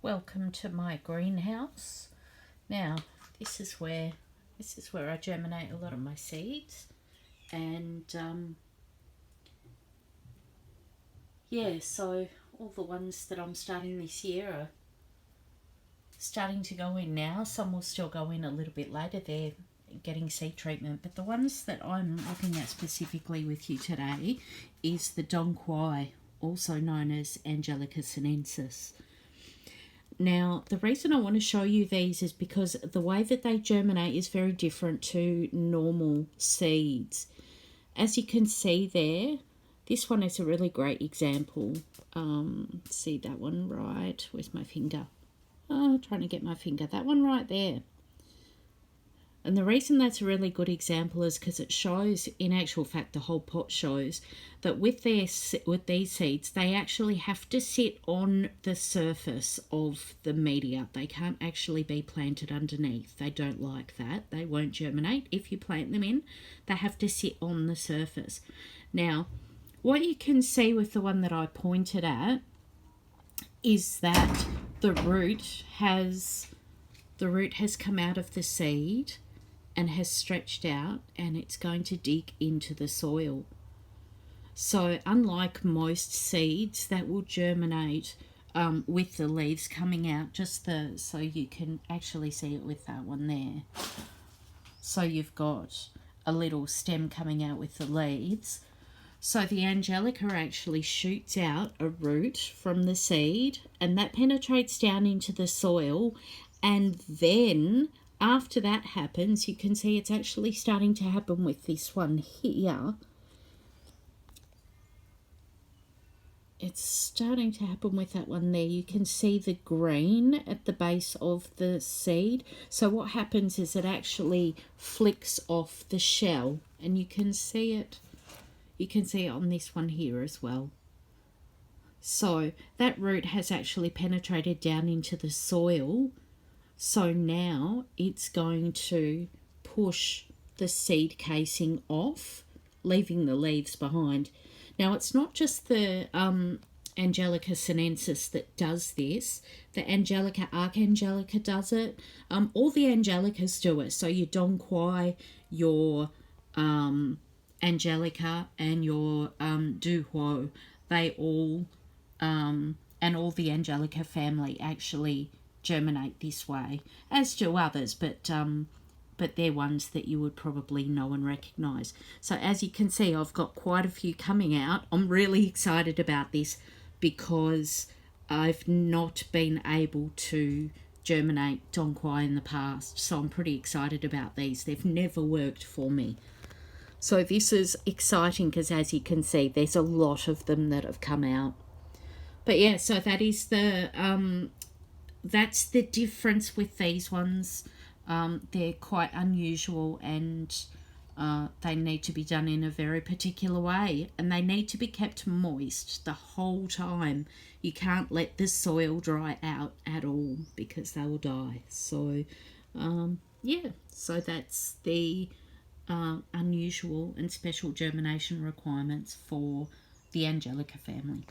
Welcome to my greenhouse. Now this is where I germinate a lot of my seeds, and so all the ones that I'm starting this year are starting to go in now. Some will still go in a little bit later. They're getting seed treatment, but the ones that I'm looking at specifically with you today is the Dong Quai, also known as Angelica sinensis. Now, the reason I want to show you these is because the way that they germinate is very different to normal seeds. As you can see there, this one is a really great example. See that one right? Where's my finger? Oh, trying to get my finger. That one right there. And the reason that's a really good example is because it shows, in actual fact, the whole pot shows that with these seeds, they actually have to sit on the surface of the media. They can't actually be planted underneath. They don't like that. They won't germinate if you plant them in. They have to sit on the surface. Now, what you can see with the one that I pointed at is that the root has come out of the seed and has stretched out, and it's going to dig into the soil. So unlike most seeds that will germinate with the leaves coming out, so you can actually see it with that one there. So you've got a little stem coming out with the leaves. So the Angelica actually shoots out a root from the seed, and that penetrates down into the soil, and then after that happens, you can see it's actually starting to happen with this one here. It's starting to happen with that one there. You can see the green at the base of the seed. So what happens is it actually flicks off the shell, and you can see it. You can see it on this one here as well. So that root has actually penetrated down into the soil. So now it's going to push the seed casing off, leaving the leaves behind. Now, it's not just the Angelica sinensis that does this. The Archangelica does it. All the Angelicas do it. So your Dong Quai, your Angelica, and your Duhuo, they all, and all the Angelica family actually germinate this way, as do others, but they're ones that you would probably know and recognize. So as you can see, I've got quite a few coming out. I'm really excited about this because I've not been able to germinate Dong Quai in the past, so I'm pretty excited about these. They've never worked for me. So this is exciting because, as you can see, there's a lot of them that have come out. But yeah, so that is that's the difference with these ones. They're quite unusual, and they need to be done in a very particular way, and they need to be kept moist the whole time. You can't let the soil dry out at all because they will die. So so that's the unusual and special germination requirements for the Angelica family.